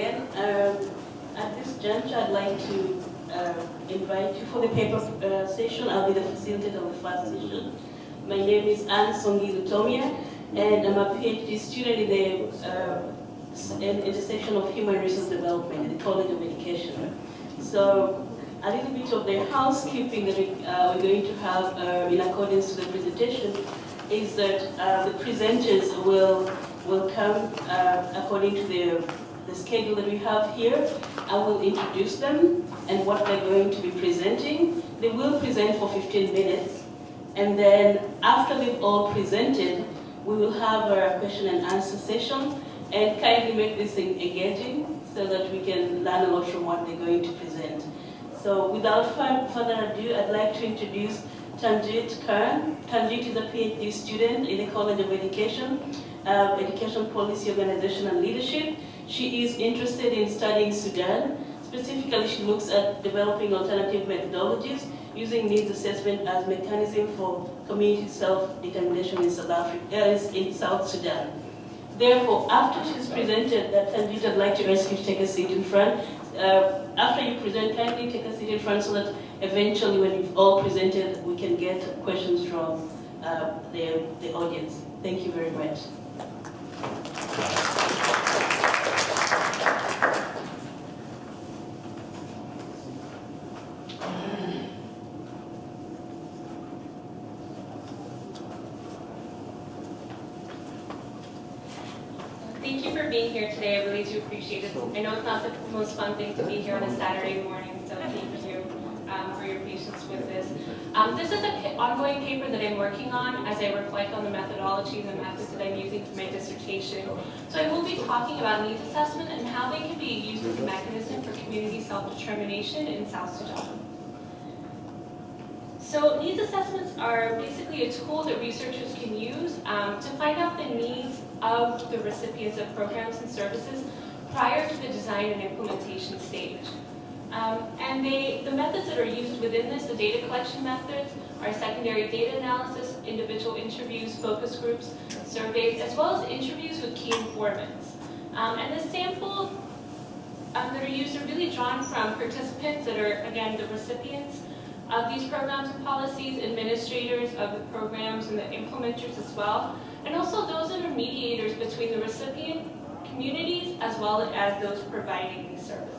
again. At this juncture, I'd like to invite you for the paper session. I'll be the facilitator of the first session. My name is Anne Songi Lutomia, and I'm a PhD student in the section of Human Resource Development in the College of Education. So, a little bit of the housekeeping that we're going to have in accordance to the presentation is that the presenters will come according to the schedule that we have here. I will introduce them and what they're going to be presenting. They will present for 15 minutes, and then after they've all presented, we will have a question and answer session, and kindly make this thing engaging so that we can learn a lot from what they're going to present. So without further ado, I'd like to introduce Tanjit Karan. Tanjit is a PhD student in the College of Education, Education Policy, Organization and Leadership. She is interested in studying Sudan. Specifically, she looks at developing alternative methodologies using needs assessment as mechanism for community self-determination in South Sudan. Therefore, after she's presented, Tanjit, I'd like to ask you to take a seat in front. After you present, kindly take a seat in front so that eventually, when you've all presented, we can get questions from the audience. Thank you very much. Thank you for being here today. I really do appreciate it. I know it's not the most fun thing to be here on a Saturday morning, so thank you for your patience with this. This is an ongoing paper that I'm working on as I reflect on the methodologies and methods that I'm using for my dissertation. So I will be talking about needs assessment and how they can be used as a mechanism for community self-determination in South Sudan. So needs assessments are basically a tool that researchers can use to find out the needs of the recipients of programs and services prior to the design and implementation stage. And the methods that are used within this, the data collection methods, are secondary data analysis, individual interviews, focus groups, surveys, as well as interviews with key informants. And the samples that are used are really drawn from participants that are, again, the recipients of these programs and policies, administrators of the programs and the implementers as well, and also those that are mediators between the recipient communities as well as those providing these services.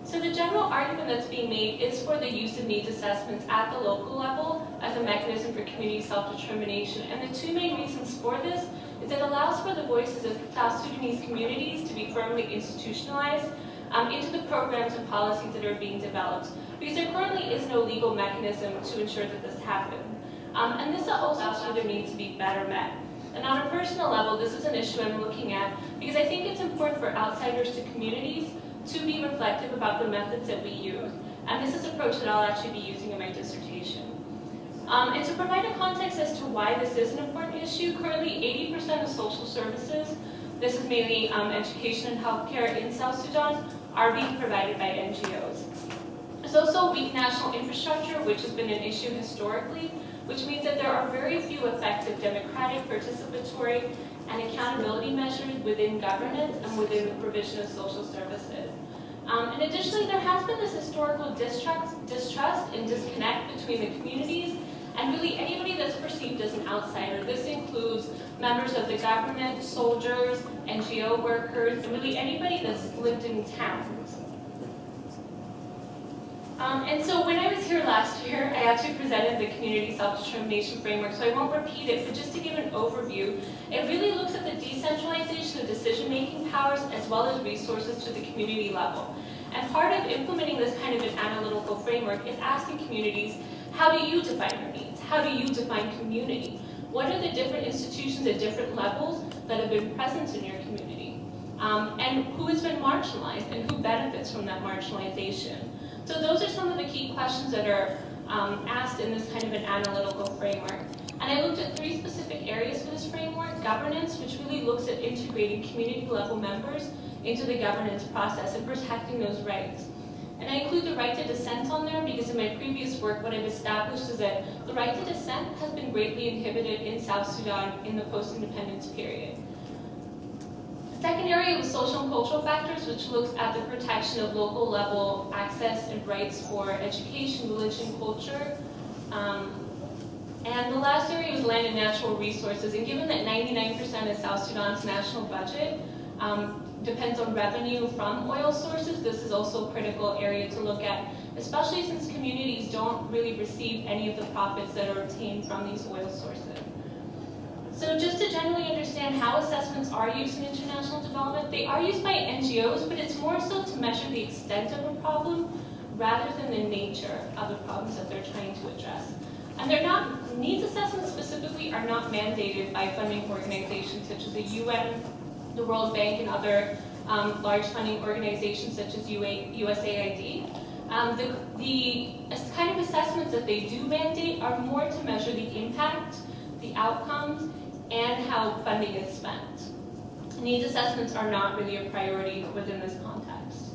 So the general argument that's being made is for the use of needs assessments at the local level as a mechanism for community self-determination. And the two main reasons for this is it allows for the voices of South Sudanese communities to be firmly institutionalized into the programs and policies that are being developed, because there currently is no legal mechanism to ensure that this happens. And this also there needs to be better met. And on a personal level, this is an issue I'm looking at because I think it's important for outsiders to communities to be reflective about the methods that we use. And this is an approach that I'll actually be using in my dissertation. And to provide a context as to why this is an important issue, currently 80% of social services, this is mainly education and healthcare in South Sudan, are being provided by NGOs. There's also weak national infrastructure, which has been an issue historically, which means that there are very few effective democratic, participatory, and accountability measures within governance and within the provision of social services. And additionally, there has been this historical distrust and disconnect between the communities and really anybody that's perceived as an outsider. This includes members of the government, soldiers, NGO workers, and really anybody that's lived in towns. And so when I was here last year, I actually presented the Community Self-Determination Framework, so I won't repeat it, but just to give an overview, it really looks at the decentralization of decision-making powers as well as resources to the community level. And part of implementing this kind of an analytical framework is asking communities, how do you define your needs? How do you define community? What are the different institutions at different levels that have been present in your community? And who has been marginalized and who benefits from that marginalization? So those are some of the key questions that are asked in this kind of an analytical framework. And I looked at 3 specific areas for this framework: governance, which really looks at integrating community level members into the governance process and protecting those rights. And I include the right to dissent on there because in my previous work, what I've established is that the right to dissent has been greatly inhibited in South Sudan in the post-independence period. The second area was social and cultural factors, which looks at the protection of local level access and rights for education, religion, culture. And the last area was land and natural resources. And given that 99% of South Sudan's national budget depends on revenue from oil sources, this is also a critical area to look at, especially since communities don't really receive any of the profits that are obtained from these oil sources. So just to generally understand how assessments are used in international development, they are used by NGOs, but it's more so to measure the extent of a problem rather than the nature of the problems that they're trying to address. And they're not, needs assessments specifically are not mandated by funding organizations such as the UN, the World Bank, and other large funding organizations such as USAID. The kind of assessments that they do mandate are more to measure the impact, the outcomes, and how funding is spent. Needs assessments are not really a priority within this context.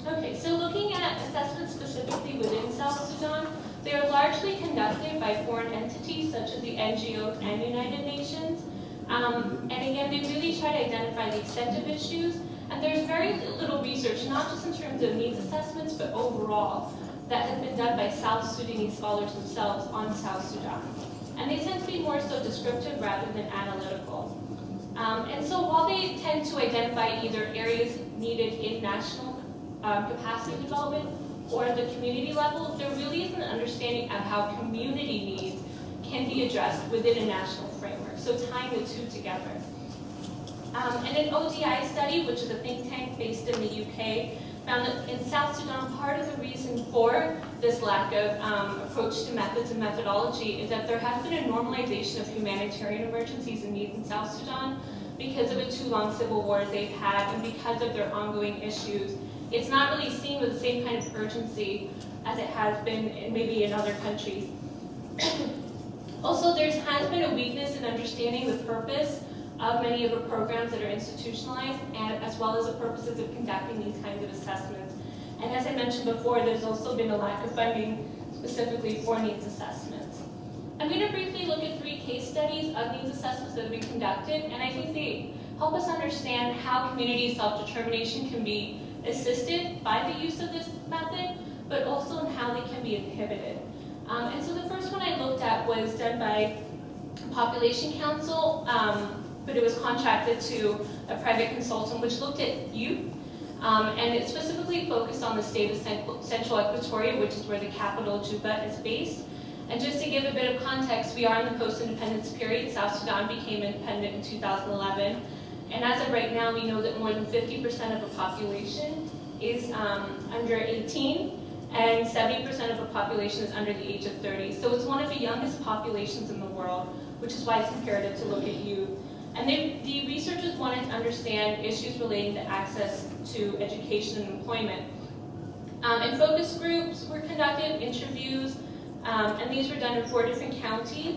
Okay, so looking at assessments specifically within South Sudan, they are largely conducted by foreign entities such as the NGOs and United Nations. And again, they really try to identify the extent of issues. And there's very little research, not just in terms of needs assessments, but overall, that has been done by South Sudanese scholars themselves on South Sudan. And they tend to be more so descriptive rather than analytical. And so while they tend to identify either areas needed in national capacity development or at the community level, there really is an understanding of how community needs can be addressed within a national framework, so tying the two together. And an ODI study, which is a think tank based in the UK, found that in South Sudan, part of the reason for this lack of approach to methods and methodology is that there has been a normalization of humanitarian emergencies and needs in South Sudan because of the 2 long civil wars they've had and because of their ongoing issues. It's not really seen with the same kind of urgency as it has been maybe in other countries. Also, there has been a weakness in understanding the purpose of many of the programs that are institutionalized, and as well as the purposes of conducting these kinds of assessments. And as I mentioned before, there's also been a lack of funding specifically for needs assessments. I'm going to briefly look at 3 case studies of needs assessments that have been conducted, and I think they help us understand how community self-determination can be assisted by the use of this method, but also in how they can be inhibited. And so the first one I looked at was done by Population Council, but it was contracted to a private consultant which looked at youth, and it specifically focused on the state of Central Equatoria, which is where the capital, Juba, is based. And just to give a bit of context, we are in the post-independence period. South Sudan became independent in 2011, and as of right now, we know that more than 50% of the population is under 18, and 70% of the population is under the age of 30. So it's one of the youngest populations in the world, which is why it's imperative to look at youth. And the researchers wanted to understand issues relating to access to education and employment. And focus groups were conducted, interviews, and these were done in 4 different counties.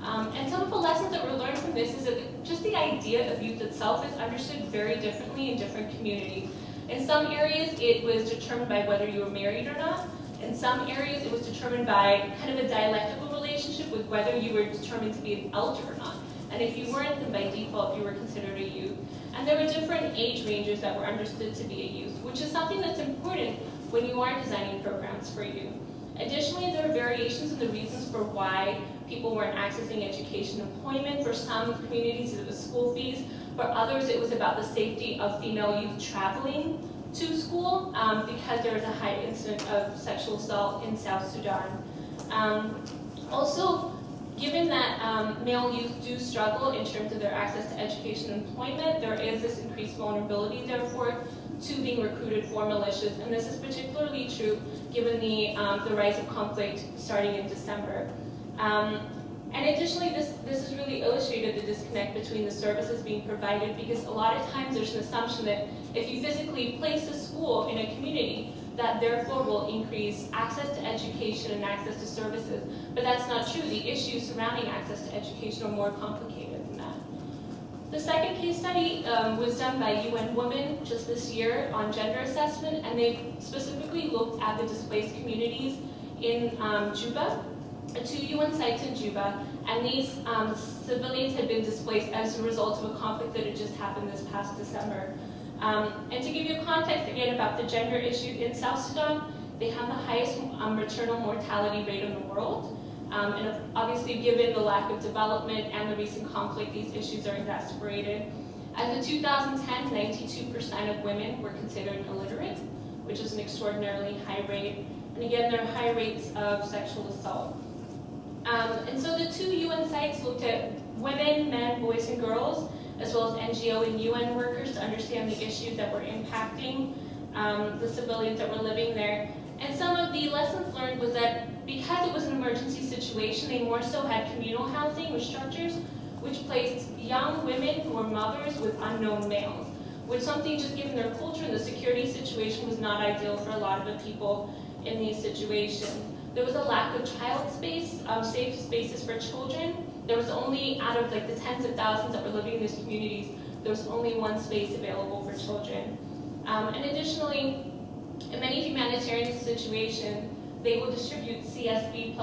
And some of the lessons that were learned from this is that just the idea of youth itself is understood very differently in different communities. In some areas, it was determined by whether you were married or not. In some areas, it was determined by kind of a dialectical relationship with whether you were determined to be an elder or not. And if you weren't, then by default, you were considered a youth. And there were different age ranges that were understood to be a youth, which is something that's important when you are designing programs for youth. Additionally, there are variations in the reasons for why people weren't accessing education and employment. For some communities, it was school fees. For others, it was about the safety of female youth traveling to school because there was a high incidence of sexual assault in South Sudan. Also, given that male youth do struggle in terms of their access to education and employment, there is this increased vulnerability, therefore, to being recruited for militias. And this is particularly true given the rise of conflict starting in December. And additionally, this has really illustrated the disconnect between the services being provided, because a lot of times there's an assumption that if you physically place a school in a community, that therefore will increase access to education and access to services. But that's not true. The issues surrounding access to education are more complicated than that. The second case study was done by UN Women just this year on gender assessment, and they specifically looked at the displaced communities in Juba. 2 UN sites in Juba, and these civilians had been displaced as a result of a conflict that had just happened this past December. And to give you context again about the gender issue in South Sudan, they have the highest maternal mortality rate in the world. And obviously, given the lack of development and the recent conflict, these issues are exacerbated. As of 2010, 92% of women were considered illiterate, which is an extraordinarily high rate. And again, there are high rates of sexual assault. And so the 2 UN sites looked at women, men, boys, and girls, as well as NGO and UN workers to understand the issues that were impacting the civilians that were living there. And some of the lessons learned was that because it was an emergency situation, they more so had communal housing with structures, which placed young women who were mothers with unknown males, which something just given their culture and the security situation was not ideal for a lot of the people in these situations. There was a lack of child space, safe spaces for children. There was only, out of like the tens of thousands that were living in these communities, there was only one space available for children. And additionally, in many humanitarian situations, they will distribute CSB++,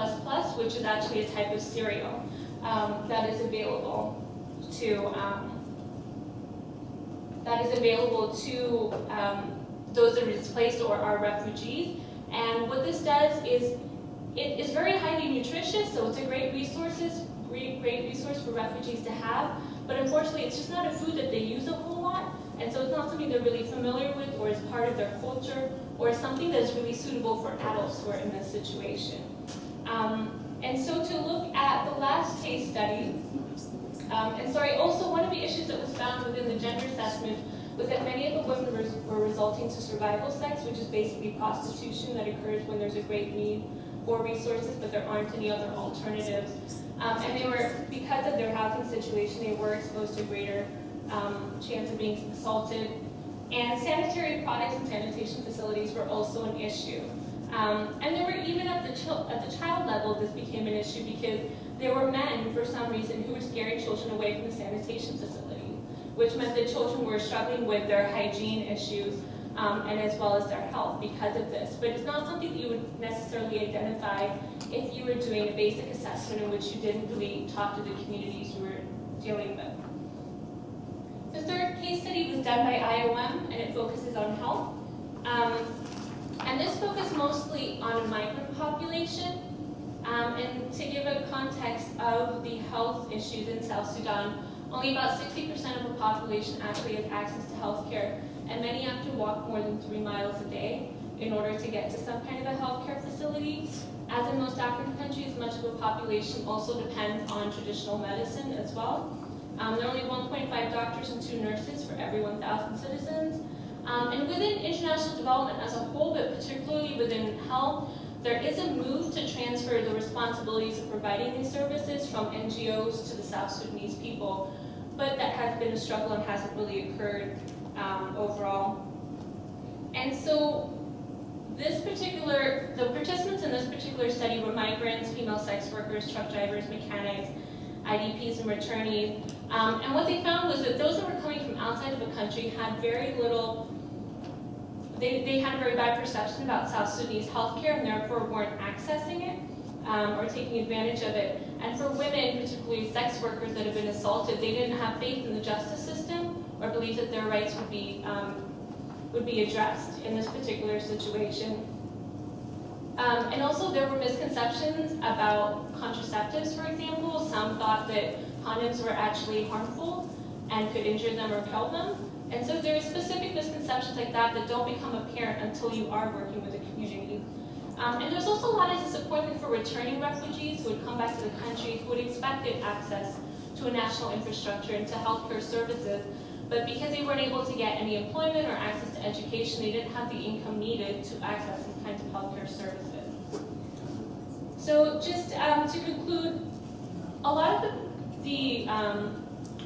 which is actually a type of cereal that is available to those that are displaced or are refugees. And what this does is it is very highly nutritious, so it's a great resource for refugees to have. But unfortunately, it's just not a food that they use a whole lot, and so it's not something they're really familiar with, or is part of their culture, or something that is really suitable for adults who are in this situation. And so to look at the last case study, also one of the issues that was found within the gender assessment was that many of the women were resulting to survival sex, which is basically prostitution that occurs when there's a great need for resources, but there aren't any other alternatives. And they were, because of their housing situation, they were exposed to greater chance of being assaulted. And sanitary products and sanitation facilities were also an issue. And there were, even at the child level, this became an issue because there were men, for some reason, who were scaring children away from the sanitation facility, which meant that children were struggling with their hygiene issues and as well as their health because of this. But it's not something that you would necessarily identify if you were doing a basic assessment in which you didn't really talk to the communities you were dealing with. The third case study was done by IOM, and it focuses on health. And this focused mostly on a migrant population. And to give a context of the health issues in South Sudan, only about 60% of the population actually has access to health care, and many have to walk more than 3 miles a day in order to get to some kind of a healthcare facility. As in most African countries, much of the population also depends on traditional medicine as well. There are only 1.5 doctors and 2 nurses for every 1,000 citizens. And within international development as a whole, but particularly within health, there is a move to transfer the responsibilities of providing these services from NGOs to the South Sudanese people, but that has been a struggle and hasn't really occurred overall. And so the participants in this particular study were migrants, female sex workers, truck drivers, mechanics, IDPs, and returnees. And what they found was that those that were coming from outside of the country had very little, they had a very bad perception about South Sudanese healthcare and therefore weren't accessing it or taking advantage of it. And for women, particularly sex workers that have been assaulted, they didn't have faith in the justice system or believe that their rights would be addressed in this particular situation. And also there were misconceptions about contraceptives, for example. Some thought that condoms were actually harmful and could injure them or kill them. And so there are specific misconceptions like that that don't become apparent until you are working with the community. And there's also a lot of disappointment for returning refugees who would come back to the country who would expected access to a national infrastructure and to healthcare services. But because they weren't able to get any employment or access to education, they didn't have the income needed to access some kinds of healthcare services. So just to conclude, a lot of the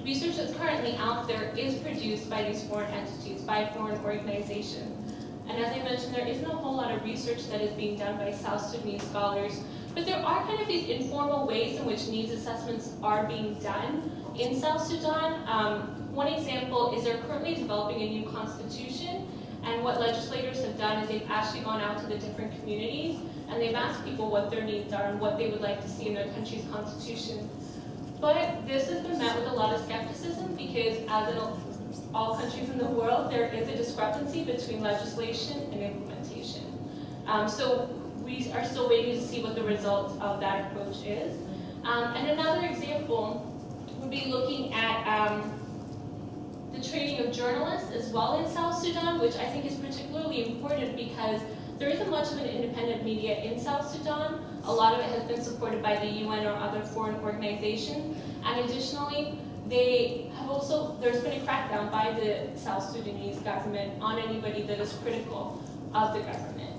research that's currently out there is produced by these foreign entities, by foreign organizations. And as I mentioned, there isn't a whole lot of research that is being done by South Sudanese scholars, but there are kind of these informal ways in which needs assessments are being done in South Sudan. One example is they're currently developing a new constitution, and what legislators have done is they've actually gone out to the different communities and they've asked people what their needs are and what they would like to see in their country's constitution. But this has been met with a lot of skepticism because, as in all countries in the world, there is a discrepancy between legislation and implementation. So we are still waiting to see what the result of that approach is. And another example would be looking at the training of journalists as well in South Sudan, which I think is particularly important because there isn't much of an independent media in South Sudan. A lot of it has been supported by the UN or other foreign organizations. And additionally, there's been a crackdown by the South Sudanese government on anybody that is critical of the government.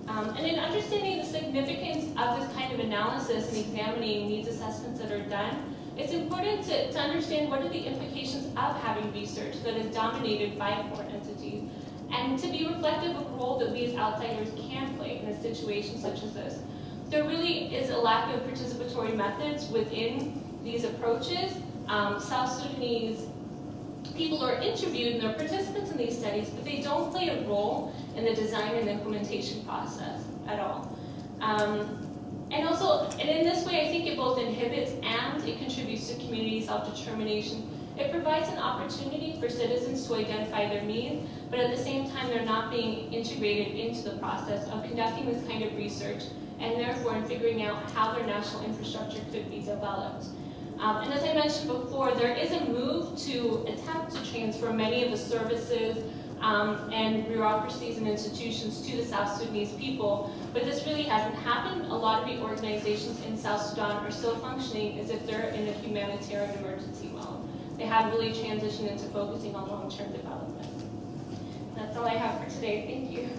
And in understanding the significance of this kind of analysis and examining needs assessments that are done, it's important to understand what are the implications of having research that is dominated by foreign entities, and to be reflective of the role that we as outsiders can play in a situation such as this. There really is a lack of participatory methods within these approaches. South Sudanese people are interviewed and they're participants in these studies, but they don't play a role in the design and implementation process at all. And in this way, I think it both inhibits and it contributes to community self-determination. It provides an opportunity for citizens to identify their needs, but at the same time, they're not being integrated into the process of conducting this kind of research, and therefore in figuring out how their national infrastructure could be developed. And as I mentioned before, there is a move to attempt to transfer many of the services and bureaucracies and institutions to the South Sudanese people, but this really hasn't happened. A lot of the organizations in South Sudan are still functioning as if they're in a humanitarian emergency mode. They haven't really transitioned into focusing on long-term development. That's all I have for today. Thank you.